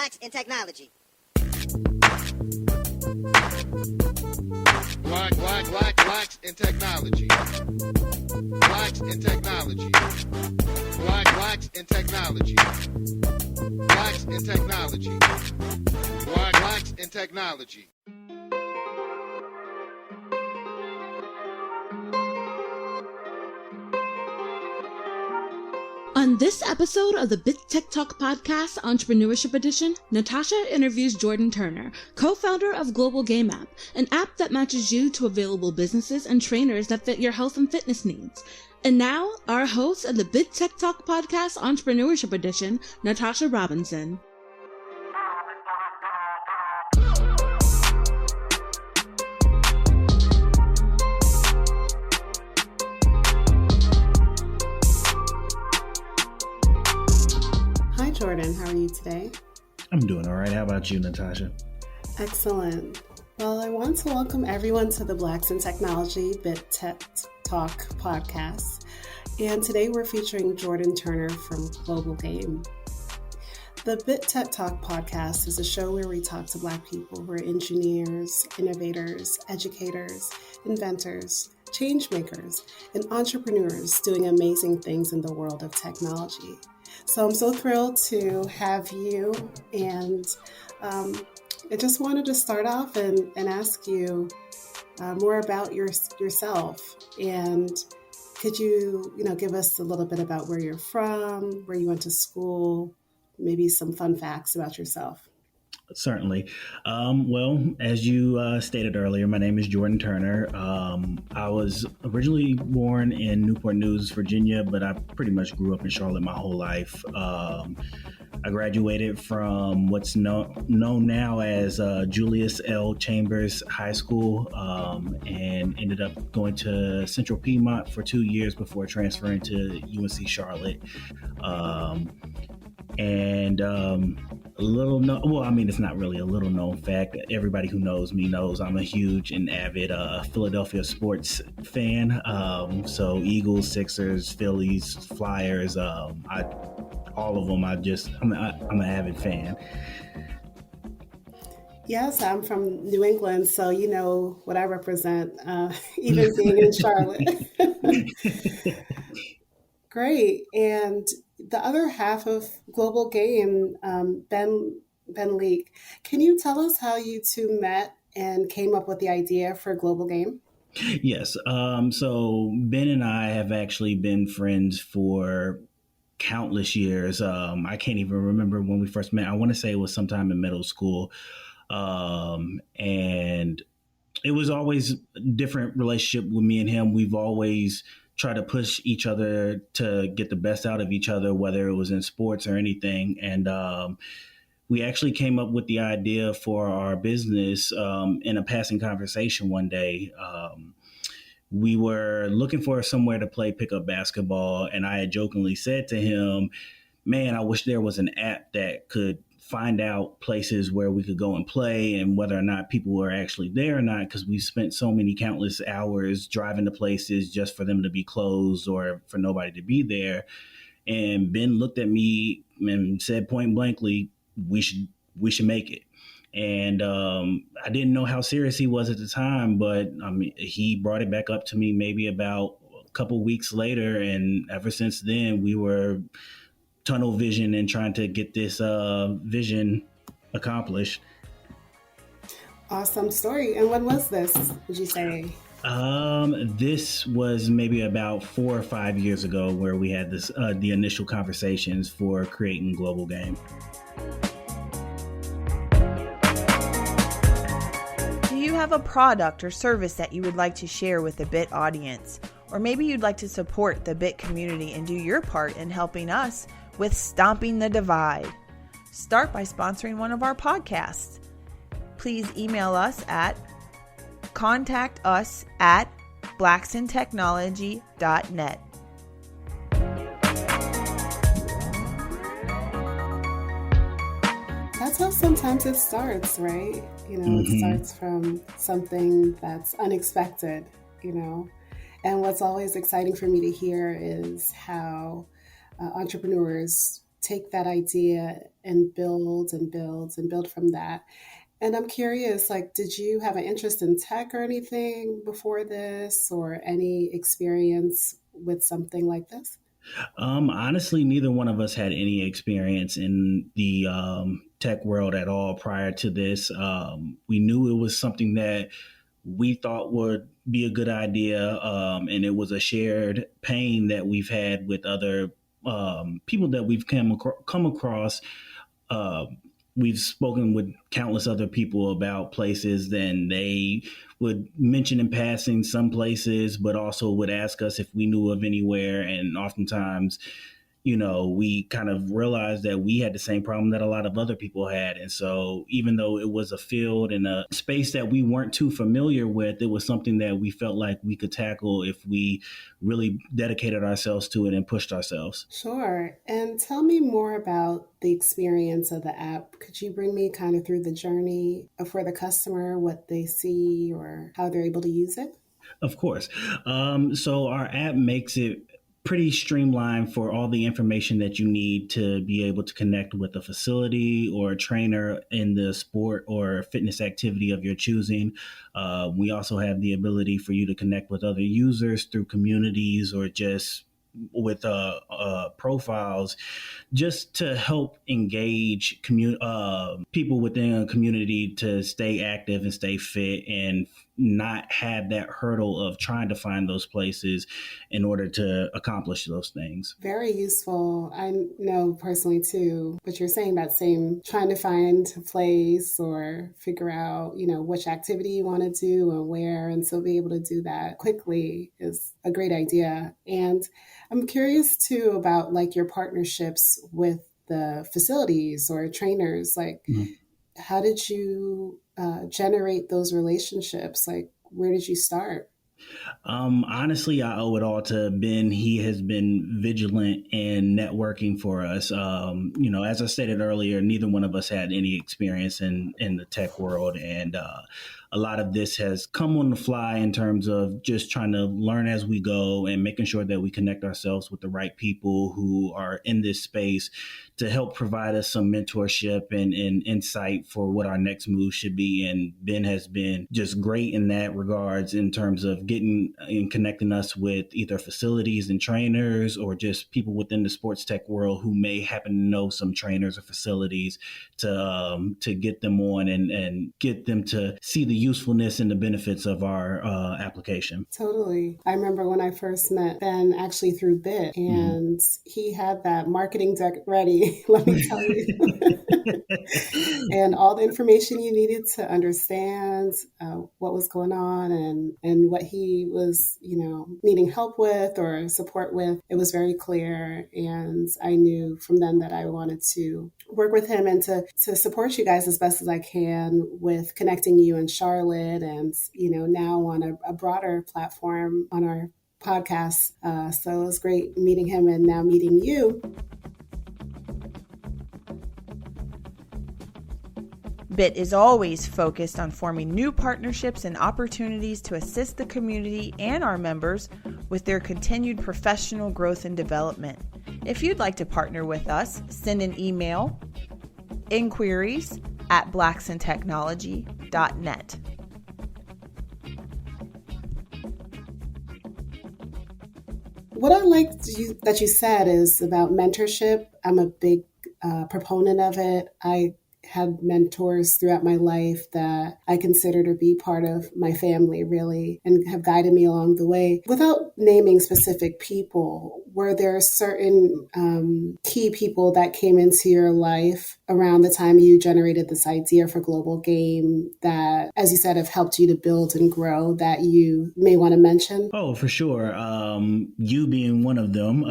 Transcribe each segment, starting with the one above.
Blacks in Technology. Blacks in Technology. Blacks in Technology. Blacks in Technology. Blacks in Technology. Blacks in Technology. On this episode of the Bit Tech Talk podcast, Entrepreneurship Edition, Natasha interviews Jordan Turner, co-founder of Global Game App, an app that matches you to available businesses and trainers that fit your health and fitness needs. And now, our host of the Bit Tech Talk podcast, Entrepreneurship Edition, Natasha Robinson. Jordan, how are you today? I'm doing all right. How about you, Natasha? Excellent. Well, I want to welcome everyone to the Blacks in Technology Bit Tech Talk podcast. And today we're featuring Jordan Turner from Global Game. The Bit Tech Talk podcast is a show where we talk to Black people who are engineers, innovators, educators, inventors, change makers, and entrepreneurs doing amazing things in the world of technology. So I'm so thrilled to have you, and I just wanted to start off and ask you more about yourself. And could you, give us a little bit about where you're from, where you went to school, maybe some fun facts about yourself? Certainly. Well, as you stated earlier, my name is Jordan Turner. I was originally born in Newport News, Virginia, but I pretty much grew up in Charlotte my whole life. I graduated from what's known now as Julius L. Chambers High School, and ended up going to Central Piedmont for 2 years before transferring to UNC Charlotte. It's not really a little known fact. Everybody who knows me knows I'm a huge and avid Philadelphia sports fan. So Eagles, Sixers, Phillies, Flyers, all of them. I'm an avid fan. Yes, I'm from New England, so you know what I represent, even being in Charlotte. Great. And the other half of Global Game, Ben Leake, can you tell us how you two met and came up with the idea for Global Game? Yes. So Ben and I have actually been friends for countless years. I can't even remember when we first met. I want to say it was sometime in middle school. And it was always a different relationship with me and him. We've always try to push each other to get the best out of each other, whether it was in sports or anything. And we actually came up with the idea for our business in a passing conversation one day. We were looking for somewhere to play pickup basketball, and I had jokingly said to him, man, I wish there was an app that could find out places where we could go and play and whether or not people were actually there or not, because we spent so many countless hours driving to places just for them to be closed or for nobody to be there. And Ben looked at me and said point blankly, we should make it. And I didn't know how serious he was at the time, but he brought it back up to me maybe about a couple weeks later. And ever since then, we were tunnel vision and trying to get this vision accomplished. Awesome story. And when was this, would you say? This was maybe about 4 or 5 years ago, where we had this the initial conversations for creating Global Game. Do you have a product or service that you would like to share with the BIT audience? Or maybe you'd like to support the BIT community and do your part in helping us with stomping the divide? Start by sponsoring one of our podcasts. Please email us at contactus@blacksintechnology.net. That's how sometimes it starts, right? It starts from something that's unexpected, And what's always exciting for me to hear is how entrepreneurs take that idea and build and build and build from that. And I'm curious, like, did you have an interest in tech or anything before this, or any experience with something like this? Honestly, neither one of us had any experience in the tech world at all prior to this. We knew it was something that we thought would be a good idea, and it was a shared pain that we've had with other people that we've come across. Uh, we've spoken with countless other people about places, then they would mention in passing some places, but also would ask us if we knew of anywhere. And oftentimes, we kind of realized that we had the same problem that a lot of other people had. And so even though it was a field and a space that we weren't too familiar with, it was something that we felt like we could tackle if we really dedicated ourselves to it and pushed ourselves. Sure. And tell me more about the experience of the app. Could you bring me kind of through the journey for the customer, what they see or how they're able to use it? Of course. So our app makes it pretty streamlined for all the information that you need to be able to connect with a facility or a trainer in the sport or fitness activity of your choosing. We also have the ability for you to connect with other users through communities or just with profiles, just to help engage people within a community to stay active and stay fit and not have that hurdle of trying to find those places in order to accomplish those things. Very useful. I know personally too, but you're saying that same trying to find a place or figure out, which activity you want to do and where, and so be able to do that quickly is a great idea. And I'm curious too about like your partnerships with the facilities or trainers. Like, how did you generate those relationships? Like, where did you start? Honestly, I owe it all to Ben. He has been vigilant in networking for us. As I stated earlier, neither one of us had any experience in the tech world. And a lot of this has come on the fly in terms of just trying to learn as we go and making sure that we connect ourselves with the right people who are in this space to help provide us some mentorship and insight for what our next move should be. And Ben has been just great in that regards in terms of getting and connecting us with either facilities and trainers or just people within the sports tech world who may happen to know some trainers or facilities to get them on and get them to see the usefulness and the benefits of our application. Totally. I remember when I first met Ben actually through BIT, and he had that marketing deck ready, let me tell you. And all the information you needed to understand what was going on and what he was, needing help with or support with. It was very clear. And I knew from then that I wanted to work with him and to support you guys as best as I can with connecting you and Charlotte and, now on a broader platform on our podcast. So it was great meeting him and now meeting you. BIT is always focused on forming new partnerships and opportunities to assist the community and our members with their continued professional growth and development. If you'd like to partner with us, send an email, inquiries@blacksintechnology.net. What I liked that you said is about mentorship. I'm a big proponent of it. I had mentors throughout my life that I consider to be part of my family, really, and have guided me along the way. Without naming specific people, were there certain key people that came into your life around the time you generated this idea for Global Game that, as you said, have helped you to build and grow that you may want to mention? Oh, for sure. You being one of them,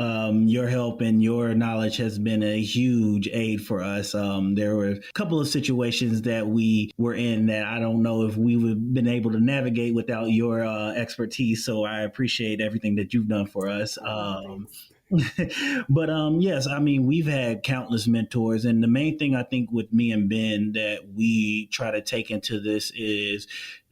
your help and your knowledge has been a huge aid for us. There were a couple of situations that we were in that I don't know if we would have been able to navigate without your expertise. So I appreciate everything that you've done for us. But yes, I mean, we've had countless mentors. And the main thing I think with me and Ben that we try to take into this is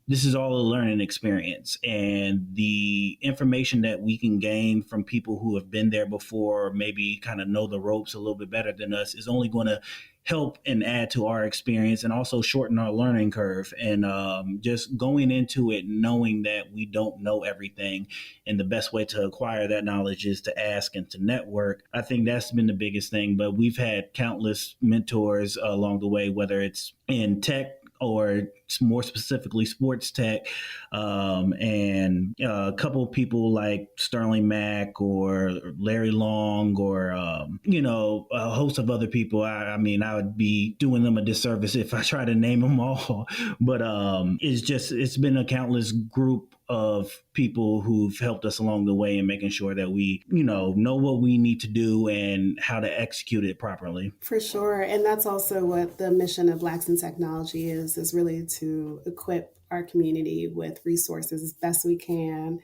this is all a learning experience, and the information that we can gain from people who have been there before, maybe kind of know the ropes a little bit better than us, is only going to help and add to our experience and also shorten our learning curve. And just going into it knowing that we don't know everything, and the best way to acquire that knowledge is to ask and to network. I think that's been the biggest thing. But we've had countless mentors along the way, whether it's in tech or more specifically sports tech, and a couple of people like Sterling Mack or Larry Long, or a host of other people. I mean, I would be doing them a disservice if I try to name them all, but it's been a countless group of people who've helped us along the way in making sure that we, know what we need to do and how to execute it properly. For sure. And that's also what the mission of Blacks in Technology is really to equip our community with resources as best we can,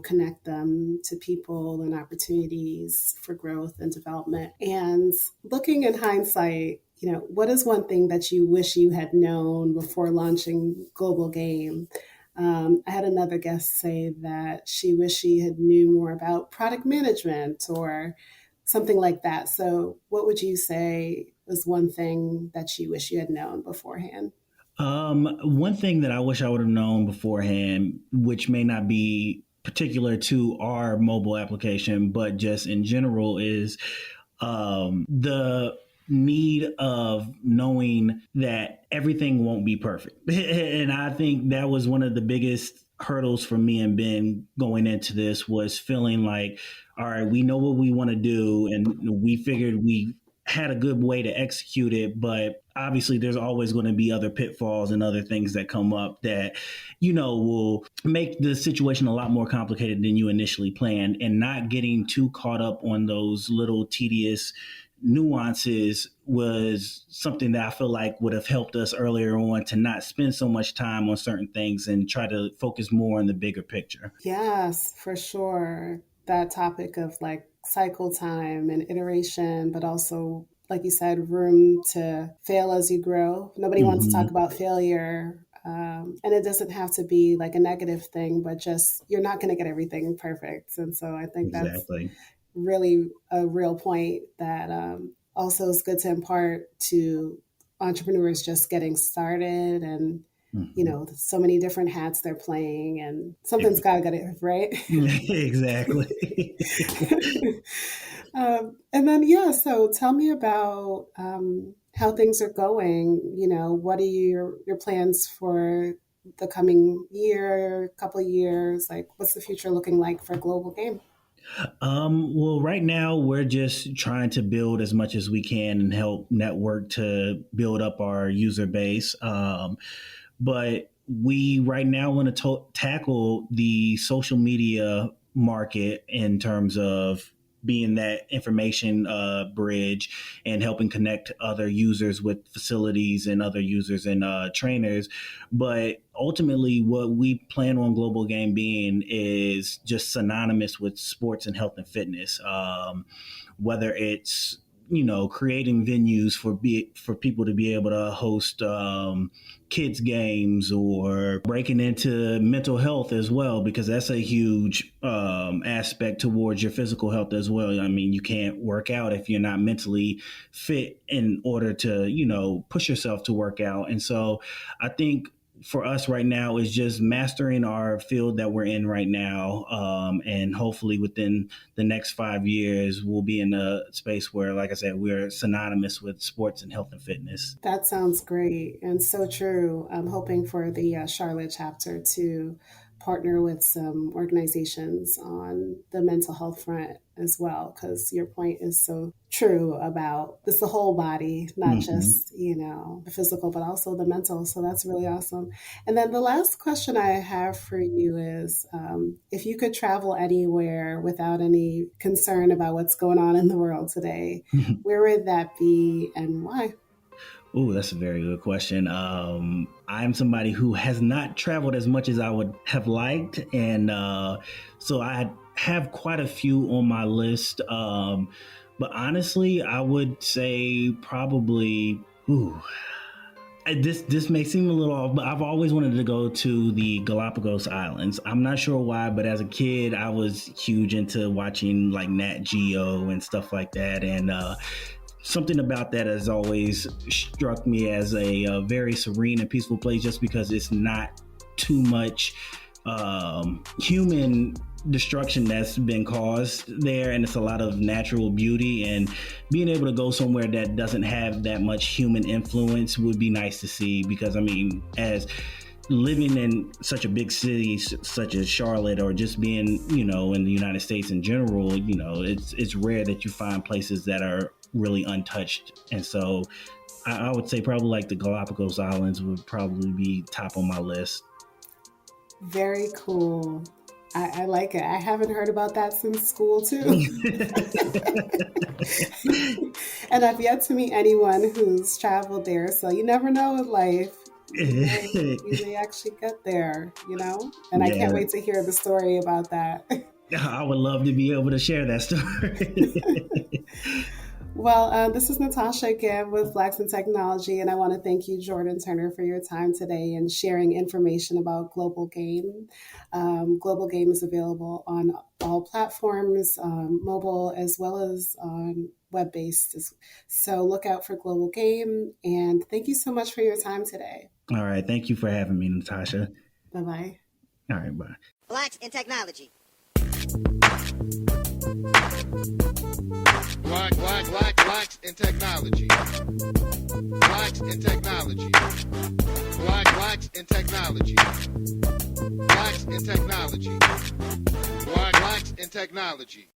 connect them to people and opportunities for growth and development. And looking in hindsight, what is one thing that you wish you had known before launching Global Game? I had another guest say that she wished she had knew more about product management or something like that. So what would you say was one thing that you wish you had known beforehand? One thing that I wish I would have known beforehand, which may not be particular to our mobile application, but just in general, is the need of knowing that everything won't be perfect. And I think that was one of the biggest hurdles for me and Ben going into this, was feeling like, all right, we know what we want to do, and we figured we had a good way to execute it, but obviously there's always going to be other pitfalls and other things that come up that, will make the situation a lot more complicated than you initially planned. And not getting too caught up on those little tedious nuances was something that I feel like would have helped us earlier on to not spend so much time on certain things and try to focus more on the bigger picture. Yes, for sure. That topic of like cycle time and iteration, but also, like you said, room to fail as you grow. Nobody wants to talk about failure. And it doesn't have to be like a negative thing, but just you're not going to get everything perfect. And so I think that's really a real point that also is good to impart to entrepreneurs just getting started, and so many different hats they're playing, and something's got to get it right. Exactly. And then, so tell me about how things are going. What are your plans for the coming year, couple of years? Like, what's the future looking like for Global Game? Well, right now we're just trying to build as much as we can and help network to build up our user base. But we right now want to tackle the social media market in terms of being that information bridge and helping connect other users with facilities and other users and trainers. But ultimately, what we plan on Global Game being is just synonymous with sports and health and fitness, whether it's creating venues for people to be able to host kids games, or breaking into mental health as well, because that's a huge aspect towards your physical health as well. I mean, you can't work out if you're not mentally fit in order to, push yourself to work out. And so I think for us right now is just mastering our field that we're in right now. And hopefully within the next 5 years, we'll be in a space where, like I said, we're synonymous with sports and health and fitness. That sounds great and so true. I'm hoping for the Charlotte chapter to partner with some organizations on the mental health front as well, because your point is so true about it's the whole body, not just, the physical, but also the mental. So that's really awesome. And then the last question I have for you is, if you could travel anywhere without any concern about what's going on in the world today, where would that be and why? Oh, that's a very good question. I'm somebody who has not traveled as much as I would have liked. And so I have quite a few on my list. But honestly, I would say probably This may seem a little off, but I've always wanted to go to the Galapagos Islands. I'm not sure why, but as a kid, I was huge into watching like Nat Geo and stuff like that. And something about that has always struck me as a very serene and peaceful place, just because it's not too much human destruction that's been caused there, and it's a lot of natural beauty, and being able to go somewhere that doesn't have that much human influence would be nice to see. Because I mean, as living in such a big city such as Charlotte, or just being, you know, in the United States in general, you know, it's rare that you find places that are really untouched. And so I would say probably like the Galapagos Islands would probably be top on my list. Very cool. I like it. I haven't heard about that since school too. And I've yet to meet anyone who's traveled there. So you never know with life. You may actually get there, you know? And I can't wait to hear the story about that. I would love to be able to share that story. Well, this is Natasha again with Blacks in Technology, and I want to thank you, Jordan Turner, for your time today and sharing information about Global Game. Global Game is available on all platforms, mobile as well as on web-based. So look out for Global Game, and thank you so much for your time today. All right. Thank you for having me, Natasha. Bye-bye. All right. Bye. Blacks in Technology. Blacks in technology. Blacks in technology. Blacks in technology. Blacks in technology. Blacks in technology.